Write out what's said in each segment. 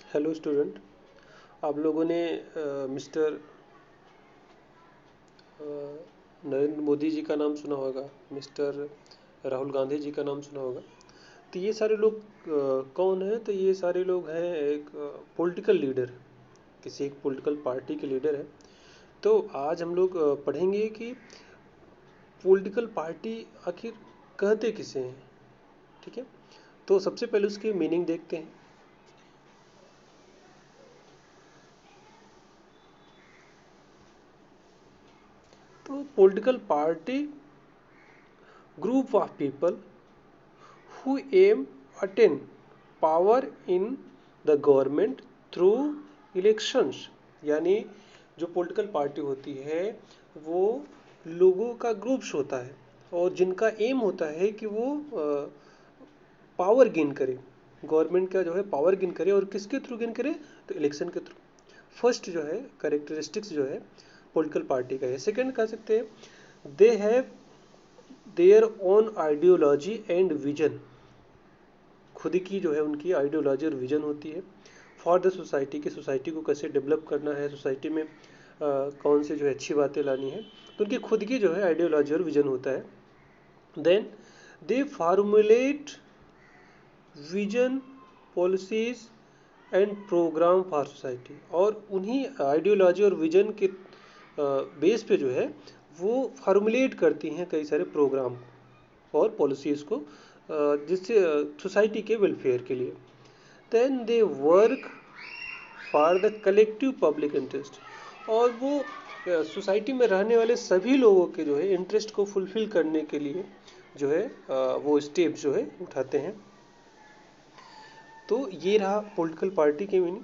Hello student. आप लोगों ने मिस्टर नरेंद्र मोदी जी का नाम सुना होगा, मिस्टर राहुल गांधी जी का नाम सुना होगा। तो ये सारे लोग कौन हैं? तो ये सारे लोग हैं एक पॉलिटिकल लीडर, किसी एक पॉलिटिकल पार्टी के लीडर हैं। तो आज हम लोग पढ़ेंगे कि पॉलिटिकल पार्टी आखिर कहते किसे हैं। ठीक है, तो सबसे पहले उसकी मीनिंग देखते हैं। तो political party group of people who aim attain power in the government through elections। यानी जो पॉलिटिकल पार्टी होती है वो लोगों का ग्रुप्स होता है और जिनका एम होता है कि वो पावर गेन करे, गवर्नमेंट का जो है पावर गेन करे। और किसके थ्रू गेन करे? तो इलेक्शन के थ्रू। फर्स्ट जो है करेक्टरिस्टिक्स जो है पॉलिटिकल पार्टी का है। सेकंड कह सकते हैं they have their own ideology and vision. खुद की जो है उनकी आइडियोलॉजी और विजन होती है फॉर द सोसाइटी, की सोसाइटी को कैसे डेवलप करना है, सोसाइटी में कौन से जो है अच्छी बातें लानी है। तो उनकी खुद की जो है आइडियोलॉजी और विजन होता है। Then they formulate vision, policies and programme for society. और उन्हीं आइडियोलॉजी और विजन के बेस पे जो है वो फार्मुलेट करती हैं कई सारे प्रोग्राम और पॉलिसीज़ को, जिससे सोसाइटी के वेलफेयर के लिए। Then they work for the collective public interest. और वो सोसाइटी में रहने वाले सभी लोगों के जो है इंटरेस्ट को फुलफिल करने के लिए जो है वो स्टेप्स जो है उठाते हैं। तो ये रहा पॉलिटिकल पार्टी की मीनिंग।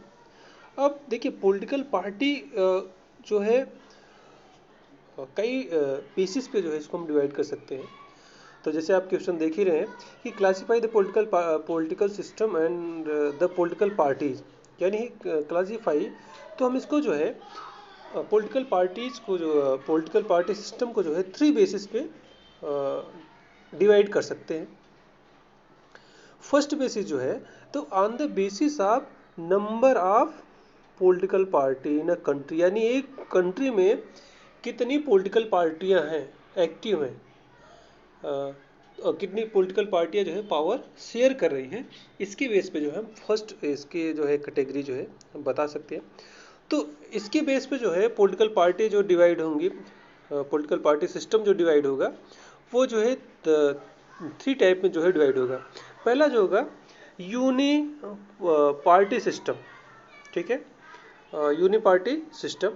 अब देखिए पॉलिटिकल पार्टी जो है कई पीसेस पे जो है इसको हम डिवाइड कर सकते हैं। तो जैसे आप क्वेश्चन देख ही रहे हैं कि classify the political system and the political parties, यानी क्लासीफाई। तो हम इसको जो है पॉलिटिकल पार्टीज को, जो पॉलिटिकल पार्टी सिस्टम को जो है थ्री बेसिस पे डिवाइड कर सकते हैं। फर्स्ट बेसिस जो है तो on the basis of number of political party in a country, यानी एक कंट्री में कितनी पॉलिटिकल पार्टियां हैं, एक्टिव हैं, और कितनी पॉलिटिकल पार्टियां जो है पावर शेयर कर रही हैं, इसके बेस पे जो है फर्स्ट इसके जो है कैटेगरी जो है हम बता सकते हैं। तो इसके बेस पे जो है पॉलिटिकल पार्टी जो डिवाइड होंगी, पॉलिटिकल पार्टी सिस्टम जो डिवाइड होगा वो जो है थ्री टाइप में जो है डिवाइड होगा। पहला जो होगा यूनि पार्टी सिस्टम। ठीक है, यूनि पार्टी सिस्टम,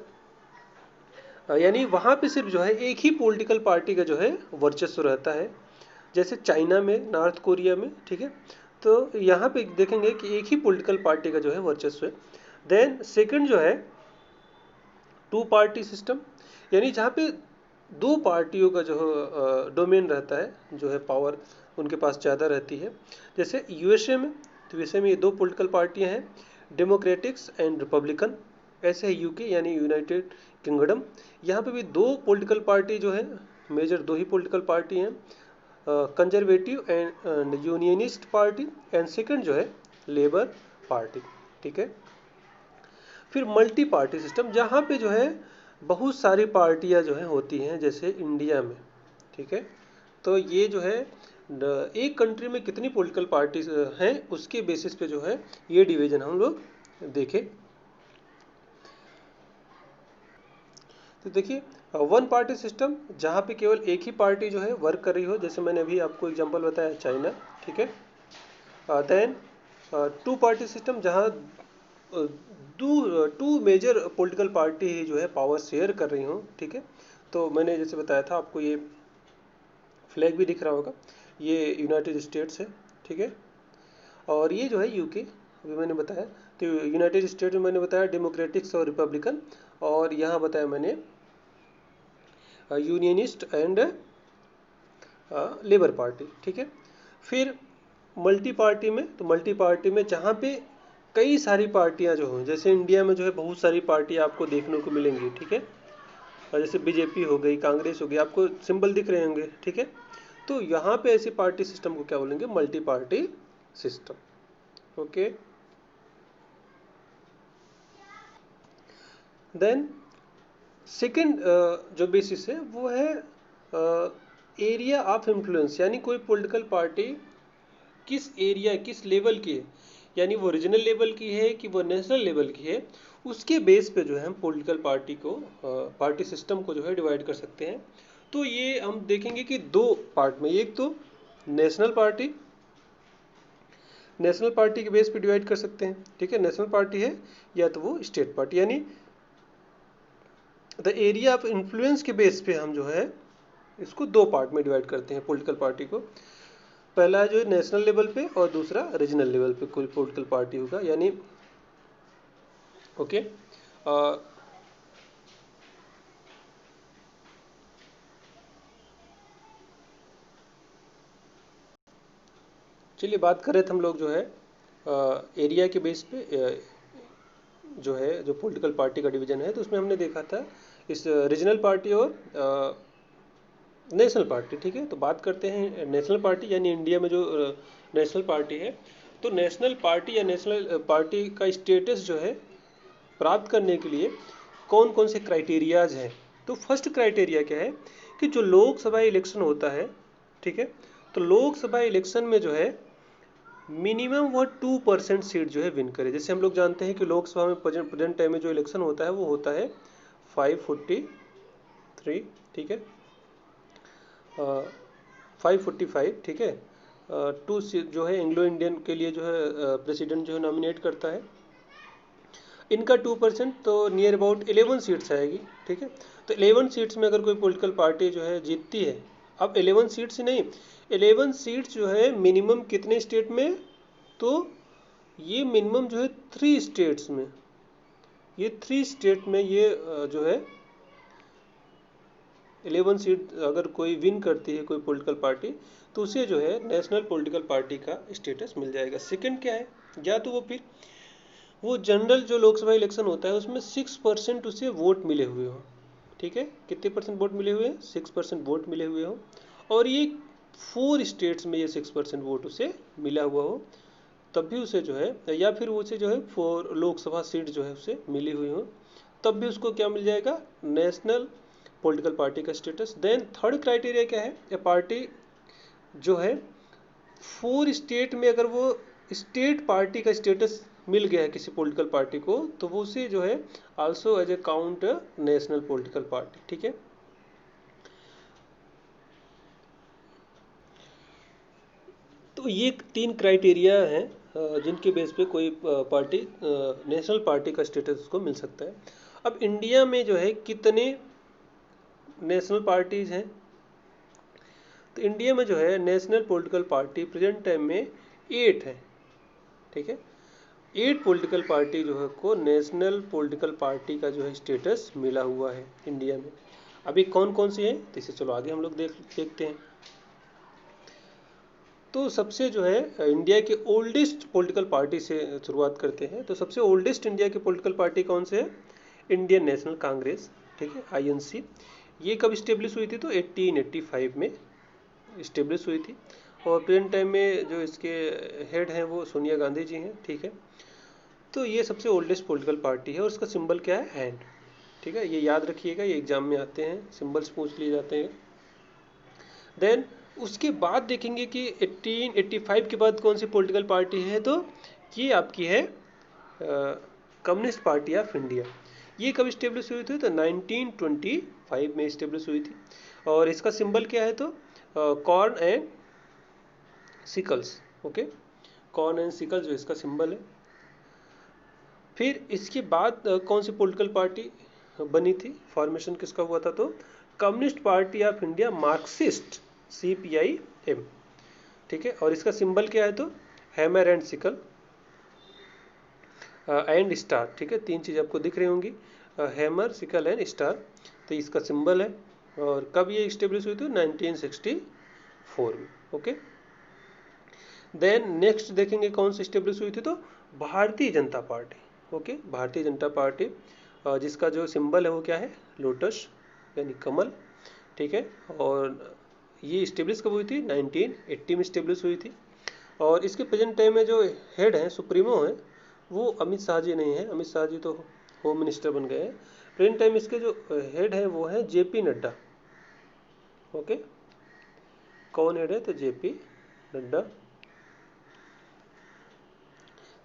यानी वहाँ पे सिर्फ जो है एक ही पॉलिटिकल पार्टी का जो है वर्चस्व रहता है, जैसे चाइना में, नॉर्थ कोरिया में। ठीक है, तो यहाँ पे देखेंगे कि एक ही पॉलिटिकल पार्टी का जो है वर्चस्व है। देन सेकंड जो है टू पार्टी सिस्टम, यानी जहाँ पे दो पार्टियों का जो डोमेन रहता है, जो है पावर उनके पास ज़्यादा रहती है। जैसे यूएसए में, तो यूएसए में ये दो पॉलिटिकल पार्टियां हैं, डेमोक्रेटिक्स एंड रिपब्लिकन। ऐसे है यूके यानी यूनाइटेड किंगडम, यहाँ पे भी दो पॉलिटिकल पार्टी जो है, मेजर दो ही पॉलिटिकल पार्टी हैं, conservative and unionist party, and second जो है लेबर पार्टी। ठीक है, फिर मल्टी पार्टी सिस्टम, जहाँ पे जो है बहुत सारी पार्टियाँ जो है होती हैं, जैसे इंडिया में। ठीक है, तो ये जो है एक कंट्री में कितनी पॉलिटिकल पार्टीज हैं उसके बेसिस पे जो है ये डिवीजन हम लोग देखें। तो देखिए वन पार्टी सिस्टम, जहाँ पे केवल एक ही पार्टी जो है वर्क कर रही हो, जैसे मैंने अभी आपको एग्जांपल बताया चाइना। ठीक है, देन टू पार्टी सिस्टम, जहाँ टू मेजर पॉलिटिकल पार्टी ही जो है पावर शेयर कर रही हूँ। ठीक है, तो मैंने जैसे बताया था आपको, ये फ्लैग भी दिख रहा होगा, ये यूनाइटेड स्टेट्स है। ठीक है, और ये जो है यूके अभी मैंने बताया। तो यूनाइटेड स्टेट्स में मैंने बताया डेमोक्रेटिक्स और रिपब्लिकन, और यहाँ बताया मैंने यूनियनिस्ट एंड लेबर पार्टी। ठीक है, फिर मल्टी पार्टी में, तो मल्टी पार्टी में जहाँ पे कई सारी पार्टियाँ जो हों, जैसे इंडिया में जो है बहुत सारी पार्टियाँ आपको देखने को मिलेंगी। ठीक है, और जैसे बीजेपी हो गई, कांग्रेस हो गई, आपको सिंबल दिख रहे होंगे। ठीक है, तो यहाँ पे ऐसी पार्टी सिस्टम को क्या बोलेंगे? Multi party system. Okay, then second जो बेसिस है वो है एरिया ऑफ इन्फ्लुएंस, यानी कोई पॉलिटिकल पार्टी किस एरिया किस लेवल की है, यानी वो रीजनल लेवल की है कि वो नेशनल लेवल की है, उसके बेस पे जो है हम पॉलिटिकल पार्टी को पार्टी सिस्टम को जो है डिवाइड कर सकते हैं। तो ये हम देखेंगे कि दो पार्ट में, एक तो नेशनल पार्टी, नेशनल पार्टी के बेस पे डिवाइड कर सकते हैं, ठीक है, नेशनल पार्टी है, या तो वो स्टेट पार्टी, यानी द एरिया ऑफ इन्फ्लुएंस के बेस पे हम जो है इसको दो पार्ट में डिवाइड करते हैं पॉलिटिकल पार्टी को। पहला है जो नेशनल लेवल पे और दूसरा रीजनल लेवल पे कोई पॉलिटिकल पार्टी होगा, यानी ओके। चलिए बात करें तो हम लोग जो है एरिया के बेस पे जो है जो पॉलिटिकल पार्टी का डिवीजन है, तो उसमें हमने देखा था इस रीजनल पार्टी और नेशनल पार्टी, ठीक है। तो बात करते हैं नेशनल पार्टी, यानी इंडिया में जो नेशनल पार्टी है, तो नेशनल पार्टी या नेशनल पार्टी का स्टेटस जो है प्राप्त करने के लिए कौन कौन से क्राइटेरियाज हैं। तो फर्स्ट क्राइटेरिया क्या है कि जो लोकसभा इलेक्शन होता है, ठीक है, तो लोकसभा इलेक्शन में जो है मिनिमम वो 2% सीट जो है विन करे। जैसे हम लोग जानते हैं कि लोकसभा में प्रेजेंट टाइम में जो इलेक्शन होता है वो होता है 543, ठीक है, 545, ठीक है, टू जो है एंग्लो इंडियन के लिए जो है प्रेसिडेंट जो है नॉमिनेट करता है। इनका 2% तो नियर अबाउट 11 सीट्स आएगी, ठीक है। तो 11 सीट्स में अगर कोई पॉलिटिकल पार्टी जो है जीतती है, अब 11 सीट्स नहीं, 11 सीट्स जो है मिनिमम कितने स्टेट में, तो ये मिनिमम जो है 3 स्टेट्स में, ये 3 स्टेट में ये जो है 11 सीट अगर कोई विन करती है कोई पॉलिटिकल पार्टी, तो उसे जो है नेशनल पॉलिटिकल पार्टी का स्टेटस मिल जाएगा। सेकंड क्या है, या तो वो फिर वो जनरल जो लोकसभा इलेक्शन होता है उसमें 6% उसे वोट मिले हुए हो, ठीक है, कितने परसेंट वोट मिले हुए हैं, 6% वोट मिले हुए हो, और ये 4 स्टेट्स में ये 6% वोट उसे मिला हुआ हो, तब भी उसे जो है, या फिर उसे जो है 4 लोकसभा सीट जो है उसे मिली हुई हो, तब भी उसको क्या मिल जाएगा, नेशनल पॉलिटिकल पार्टी का स्टेटस। देन थर्ड क्राइटेरिया क्या है, ए पार्टी जो है 4 स्टेट में अगर वो स्टेट पार्टी का स्टेटस मिल गया है किसी पॉलिटिकल पार्टी को, तो वो उसे जो है also as a count national political party, ठीक है। तो ये 3 क्राइटेरिया हैं जिनके बेस पे कोई पार्टी नेशनल पार्टी का स्टेटस उसको मिल सकता है। अब इंडिया में जो है कितने नेशनल पार्टीज हैं, तो इंडिया में जो है national political party present time में 8 है, ठीक है। 8 पॉलिटिकल पार्टी जो है को नेशनल पॉलिटिकल पार्टी का जो है स्टेटस मिला हुआ है इंडिया में। अभी कौन कौन सी है, तो इसे चलो आगे हम लोग देखते हैं। तो सबसे जो है इंडिया के ओल्डेस्ट पॉलिटिकल पार्टी से शुरुआत करते हैं। तो सबसे ओल्डेस्ट इंडिया की पॉलिटिकल पार्टी कौन से है, इंडियन नेशनल कांग्रेस, ठीक है, INC। ये कब इस्टेब्लिश हुई थी, तो 1885 में इस्टेब्लिश हुई थी, और प्रेजेंट टाइम में जो इसके हेड हैं वो सोनिया गांधी जी हैं, ठीक है। तो ये सबसे ओल्डेस्ट पॉलिटिकल पार्टी है, और इसका सिंबल क्या है, हैंड, ठीक है, ये याद रखिएगा, ये एग्जाम में आते हैं, सिंबल्स पूछ लिए जाते हैं। देन उसके बाद देखेंगे कि 1885 के बाद कौन सी पॉलिटिकल पार्टी है, तो ये आपकी है कम्युनिस्ट पार्टी ऑफ इंडिया। ये कब इस्टेब्लिश हुई थी, तो 1925 में इस्टेब्लिश हुई थी, और इसका सिंबल क्या है, तो corn and sicles, okay, corn and sicles जो इसका सिंबल है। फिर इसके बाद कौन सी पॉलिटिकल पार्टी बनी थी, फॉर्मेशन किसका हुआ था, तो communist Party of India Marxist, CPIM, ठीक है, और इसका सिंबल क्या है, तो hammer and sickle and star, ठीक है, 3 चीज़ आपको दिख रही होंगी, हैमर सिकल एंड स्टार, तो इसका सिंबल है। और कब ये इस्टेब्लिश हुई थी, 1964 में, ओके। देन नेक्स्ट देखेंगे कौन सी इस्टेब्लिश हुई थी, तो Bharatiya Janata party, okay, Bharatiya Janata party, जिसका जो सिंबल है वो क्या है, लोटस यानी कमल, ठीक है। और ये इस्टेब्लिश कब हुई थी, 1980 में इस्टेब्लिश हुई थी, और इसके प्रेजेंट टाइम में जो हेड हैं, सुप्रीमो हैं, वो अमित शाह जी नहीं है। अमित शाह जी तो होम मिनिस्टर बन गए हैं। प्रेजेंट टाइम इसके जो हेड है वो है जेपी नड्डा। ओके, कौन हेड है? तो जेपी नड्डा।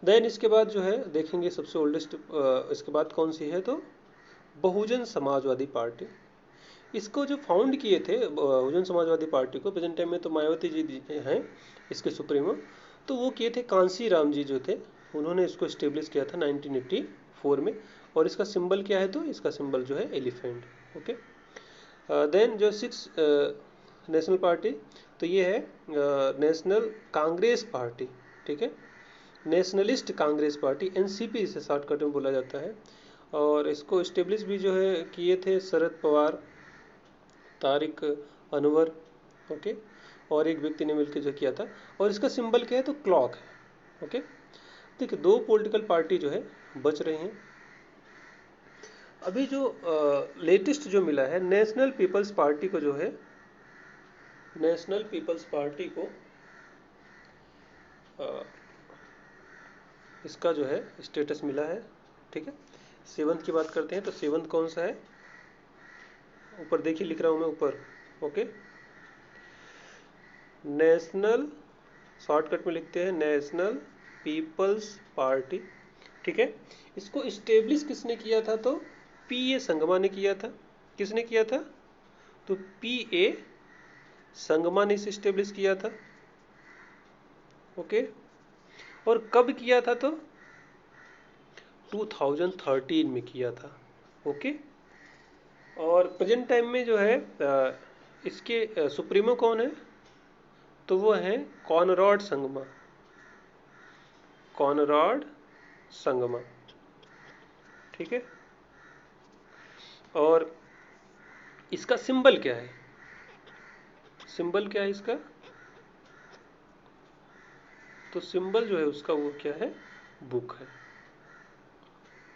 देन इसके बाद जो है देखेंगे सबसे ओल्डेस्ट, इसके बाद कौन सी है? तो बहुजन समाजवादी पार्टी। इसको जो फाउंड किए थे बहुजन समाजवादी पार्टी को, प्रेजेंट टाइम में तो मायावती जी हैं इसके सुप्रीमो, तो वो किए थे कांसी राम जी जो थे, उन्होंने इसको इस्टेब्लिश किया था 1984 में। और इसका सिंबल क्या है? तो इसका सिंबल जो है एलिफेंट। ओके, देन जो सिक्स नेशनल पार्टी, तो ये है नेशनल कांग्रेस पार्टी। ठीक है, नेशनलिस्ट कांग्रेस पार्टी, एनसीपी इसे शॉर्टकट में बोला जाता है। और इसको इस्टेब्लिश भी जो है किए थे शरद पवार, तारिक अनवर, ओके, और एक व्यक्ति ने मिलकर जो किया था। और इसका सिंबल क्या है? तो क्लॉक है। ओके, देखिए दो पॉलिटिकल पार्टी जो है बच रही हैं। अभी जो लेटेस्ट जो मिला है, नेशनल पीपल्स पार्टी को जो है, नेशनल पीपल्स पार्टी को इसका जो है स्टेटस मिला है। ठीक है, सेवंथ की बात करते हैं, तो सेवंथ कौन सा है? ऊपर देखिए लिख रहा हूं मैं ऊपर। ओके, नेशनल, शॉर्टकट में लिखते हैं नेशनल पीपल्स पार्टी। ठीक है, इसको इस्टेब्लिश किसने किया था? तो पी ए संगमा ने किया था। किसने किया था? तो पी ए संगमा ने इसे इस्टेब्लिश किया था। ओके, और कब किया था? तो 2013 में किया था। ओके, और प्रेजेंट टाइम में जो है इसके सुप्रीमो कौन है? तो वो है कॉनरॉड संगमा। कॉनरॉड संगमा। ठीक है, और इसका सिंबल क्या है? सिंबल क्या है इसका? तो सिंबल जो है उसका वो क्या है? बुक है।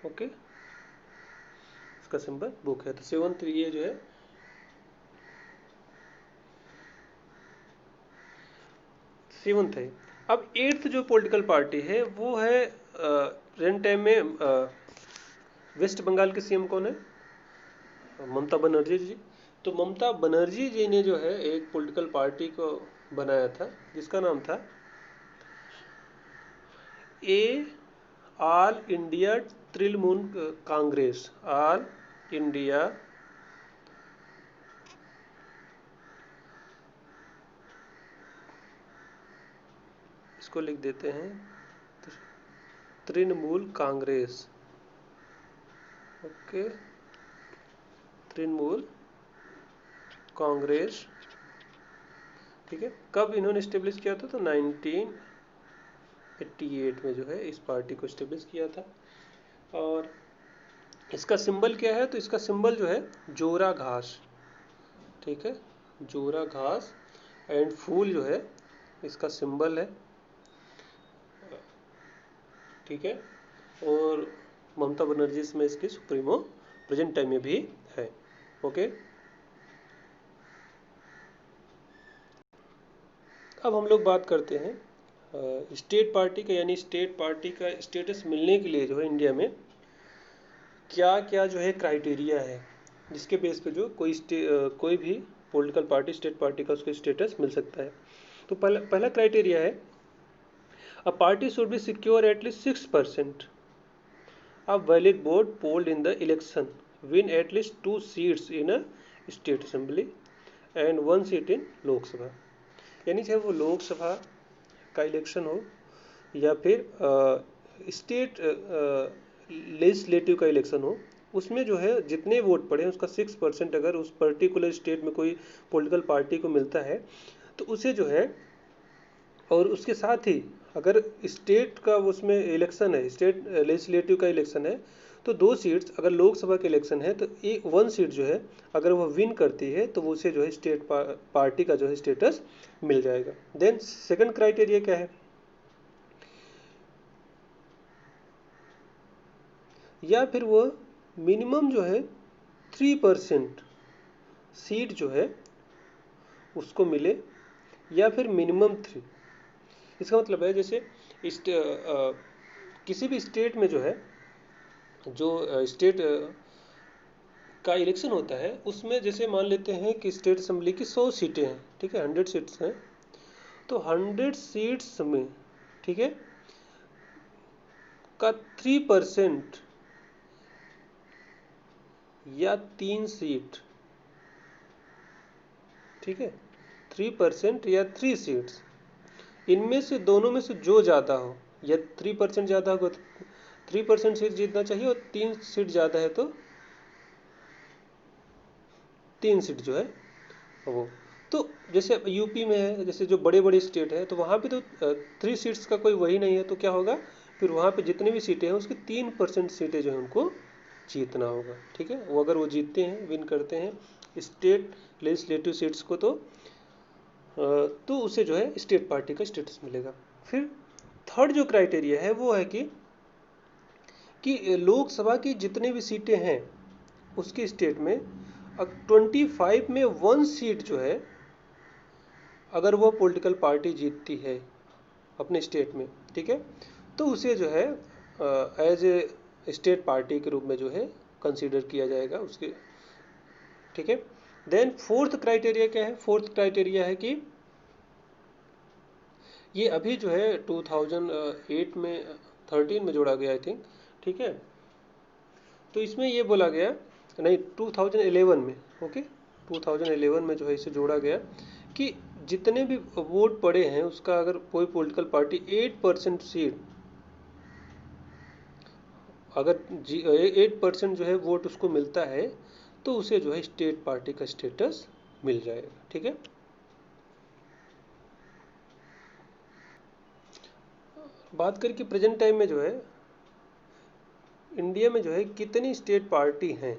ओके, इसका सिंबल बुक है। तो सेवंथ ये जो है सेवंथ है। अब एट्थ जो पॉलिटिकल पार्टी है वो है प्रेजेंट टाइम में वेस्ट बंगाल के सीएम कौन है? ममता बनर्जी जी। तो ममता बनर्जी जी ने जो है एक पॉलिटिकल पार्टी को बनाया था जिसका नाम था a all India Trinamool Congress. All India इसको लिख देते हैं तृणमूल कांग्रेस। ओके, तृणमूल कांग्रेस। ठीक है, कब इन्होंने स्टेब्लिश किया था? तो 1988 में जो है इस पार्टी को स्टेब्लिश किया था। और इसका सिंबल क्या है? तो इसका सिंबल जो है जोरा घास। ठीक है, जोरा घास एंड फूल जो है इसका सिंबल है। ठीक है, और ममता बनर्जी इसमें इसकी सुप्रीमो प्रेजेंट टाइम में भी है। ओके, अब हम लोग बात करते हैं स्टेट पार्टी का, यानी स्टेट पार्टी का स्टेटस मिलने के लिए जो है इंडिया में क्या क्या जो है क्राइटेरिया है जिसके बेस पे जो कोई भी पॉलिटिकल पार्टी स्टेट पार्टी का उसको स्टेटस मिल सकता है। तो पहला क्राइटेरिया है a party should be secure at least 6% of valid vote polled in the election, win at least 2 seats in a state assembly and 1 seat in लोक सभा। यानी चाहे वो लोकसभा का इलेक्शन हो या फिर स्टेट लेजिस्लेटिव का इलेक्शन हो, उसमें जो है जितने वोट पड़े उसका 6% अगर उस पर्टिकुलर स्टेट में कोई पॉलिटिकल पार्टी को मिलता है तो उसे जो है, और उसके साथ ही अगर स्टेट का उसमें इलेक्शन है, स्टेट लेजिस्लेटिव का इलेक्शन है, तो 2 सीट्स, अगर लोकसभा के इलेक्शन है तो एक 1 सीट जो है अगर वह विन करती है तो वो उसे जो है स्टेट पार्टी का जो है स्टेटस मिल जाएगा। देन सेकंड क्राइटेरिया क्या है? या फिर वह मिनिमम जो है 3% सीट जो है उसको मिले, या फिर मिनिमम 3। इसका मतलब है जैसे किसी भी स्टेट में जो है जो स्टेट का इलेक्शन होता है उसमें जैसे मान लेते हैं कि स्टेट असेंबली की 100 सीटें हैं, ठीक है, 100 सीट्स हैं, तो 100 सीट्स में, ठीक है, का 3% या 3 सीट, ठीक है, 3% या 3 सीट्स, इनमें से दोनों में से जो ज़्यादा हो, या 3% ज़्यादा होगा तो 3% सीट जीतना चाहिए, और 3 सीट ज़्यादा है तो 3 सीट जो है वो। तो जैसे यूपी में है, जैसे जो बड़े बड़े स्टेट है, तो वहाँ पे तो 3 सीट्स का कोई वही नहीं है, तो क्या होगा, फिर वहाँ पे जितनी भी सीटें हैं उसकी 3% सीटें जो है उनको जीतना होगा, ठीक है। वो अगर वो जीतते हैं, विन करते हैं स्टेट लेजिस्लेटिव सीट्स को, तो उसे जो है स्टेट पार्टी का स्टेटस मिलेगा। फिर थर्ड जो क्राइटेरिया है वो है कि लोकसभा की जितने भी सीटें हैं उसके स्टेट में, 25 में 1 सीट जो है, अगर वो पॉलिटिकल पार्टी जीतती है अपने स्टेट में, ठीक है, तो उसे जो है एज ए स्टेट पार्टी के रूप में जो है कंसीडर किया जाएगा उसके, ठीक है। देन फोर्थ क्राइटेरिया क्या है, फोर्थ क्राइटेरिया है कि ये अभी जो है 2008 में 13 में जोड़ा गया आई थिंक, ठीक है। तो इसमें ये बोला गया, नहीं 2011 में, ओके, 2011 में जो है इसे जोड़ा गया कि जितने भी वोट पड़े हैं उसका अगर कोई पॉलिटिकल पार्टी 8% सीट, अगर 8% जो है वोट उसको मिलता है, तो उसे जो है स्टेट पार्टी का स्टेटस मिल जाएगा, ठीक है। बात करके प्रेजेंट टाइम में जो है इंडिया में जो है कितनी स्टेट पार्टी हैं,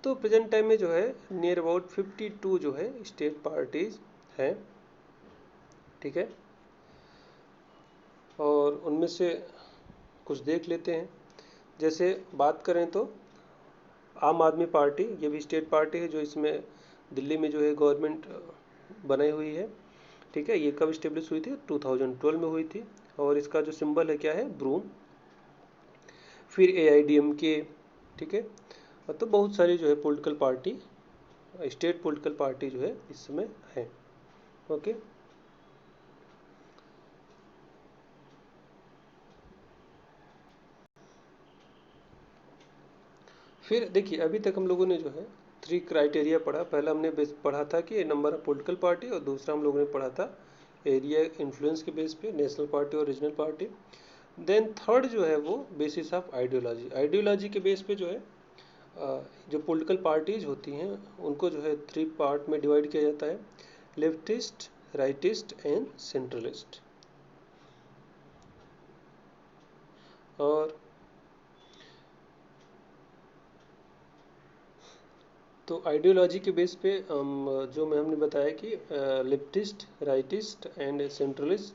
तो प्रेजेंट टाइम में जो है नियर अबाउट 52 जो है स्टेट पार्टीज हैं, ठीक है। और उनमें से कुछ देख लेते हैं। जैसे बात करें तो आम आदमी पार्टी, ये भी स्टेट पार्टी है, जो इसमें दिल्ली में जो है गवर्नमेंट बनाई हुई है, ठीक है। ये कब इस्टेब्लिश हुई थी, 2012 में हुई थी, और इसका जो सिंबल है क्या है, ब्रूम। फिर AIDMK, ठीक है। तो बहुत सारी जो है political party, state political party जो है इस समय है, ओके। फिर देखिए अभी तक हम लोगों ने जो है 3 क्राइटेरिया पढ़ा। पहला हमने पढ़ा था कि नंबर ऑफ पॉलिटिकल पार्टी, और दूसरा हम लोगों ने पढ़ा था एरिया इन्फ्लुएंस के बेस पे नेशनल पार्टी और रीजनल पार्टी। देन थर्ड जो है वो बेसिस ऑफ आइडियोलॉजी, आइडियोलॉजी के बेस पे जो है जो पॉलिटिकल पार्टीज होती हैं उनको जो है 3 पार्ट में डिवाइड किया जाता है, लेफ्टिस्ट, राइटिस्ट एंड सेंट्रलिस्ट। और तो आइडियोलॉजी के बेस पे जो मैं हमने बताया कि लेफ्टिस्ट, राइटिस्ट एंड सेंट्रलिस्ट।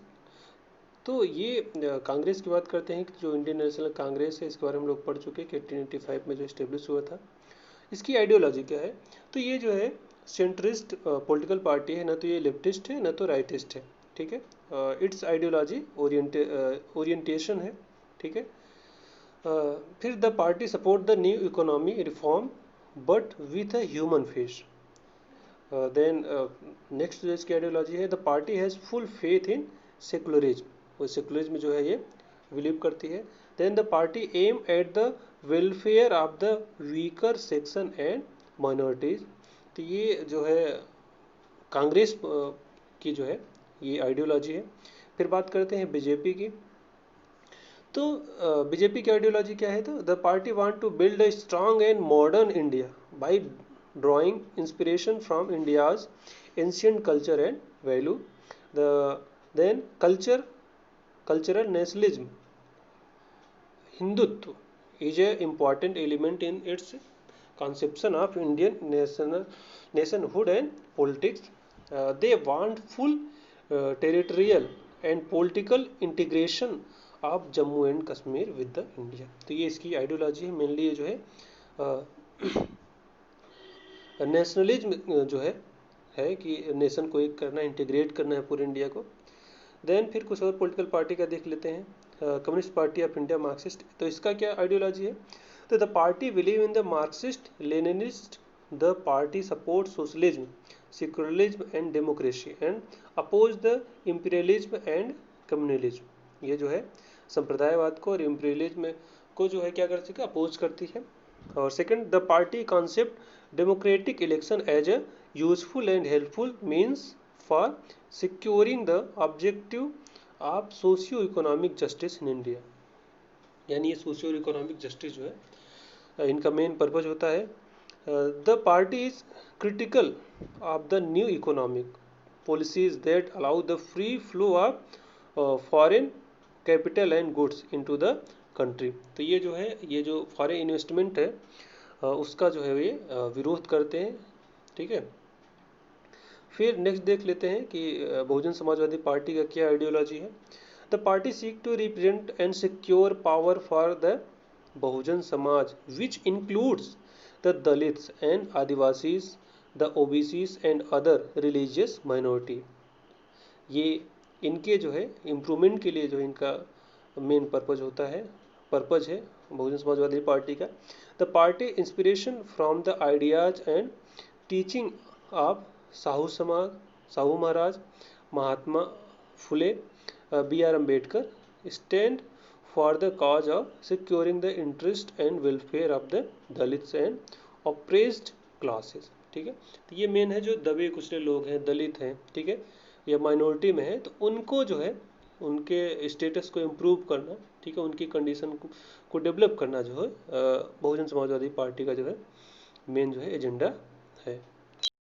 तो ये कांग्रेस की बात करते हैं कि जो इंडियन नेशनल कांग्रेस है, इसके बारे में हम लोग पढ़ चुके हैं कि 1885 में जो इस्टेब्लिश हुआ था। इसकी आइडियोलॉजी क्या है, तो ये जो है सेंट्रिस्ट पॉलिटिकल पार्टी है, ना तो ये लेफ्टिस्ट है ना तो राइटिस्ट है, ठीक है। इट्स आइडियोलॉजी ओरिएंटेशन है, ठीक है। फिर the party support the new economy reform but with a human face. Then next जो इसकी आइडियोलॉजी है, the party has full faith in secularism, वो सेकुलरिज्म जो है ये बिलीव करती है। Then the party aim at the welfare of the weaker section and minorities. तो ये जो है कांग्रेस की जो है ये आइडियोलॉजी है। फिर बात करते हैं बीजेपी की। तो बीजेपी की आइडियोलॉजी क्या है, तो the party want to build a strong and modern India by drawing inspiration from India's ancient culture and value. The then cultural nationalism, Hindutva is a important element in its conception of Indian nationhood and politics. They want full territorial and political integration of Jammu and Kashmir with the India. तो ये इसकी ideology है, mainly ये जो है nationalism जो है कि नेशन को एक करना, इंटीग्रेट करना है पूरे इंडिया को। देन फिर कुछ और पॉलिटिकल पार्टी का देख लेते हैं। Communist Party of India Marxist, तो इसका क्या आइडियोलॉजी है? तो the party believe in the Marxist Leninist, the party support socialism, secularism and democracy and oppose the imperialism and communalism. ये जो है संप्रदायवाद को और इंपीरियलिज्म को जो है क्या करती है, अपोज करती है। और second, the party concept democratic election as a useful and helpful means for securing the objective of socio economic justice in India. यानी ये सोशियो इकोनॉमिक जस्टिस जो है इनका मेन पर्पज होता है। The party is critical of the new economic policies that allow the free flow of foreign capital and goods into the country. तो ये जो है, ये जो फॉरेन इन्वेस्टमेंट है उसका जो है ये विरोध करते हैं। ठीक है, फिर नेक्स्ट देख लेते हैं कि बहुजन समाजवादी पार्टी का क्या आइडियोलॉजी है। The party seek to represent and secure power for the Bahujan Samaj which includes the Dalits and Adivasis, the OBCs and other religious minority. ये इनके जो है इम्प्रूवमेंट के लिए जो इनका मेन पर्पज है बहुजन समाजवादी पार्टी का। The party inspiration from the ideas and teaching of Sahu Maharaj, Mahatma Phule, B R Ambedkar, stand for the cause of securing the interest and welfare of the Dalits and oppressed classes. ठीक है, तो ये मेन है, जो दबे कुचले लोग हैं, दलित हैं, ठीक है, या माइनॉरिटी में है, तो उनको जो है उनके स्टेटस को इम्प्रूव करना, ठीक है, उनकी कंडीशन को डेवलप करना जो है बहुजन समाजवादी पार्टी का जो है मेन जो है एजेंडा है।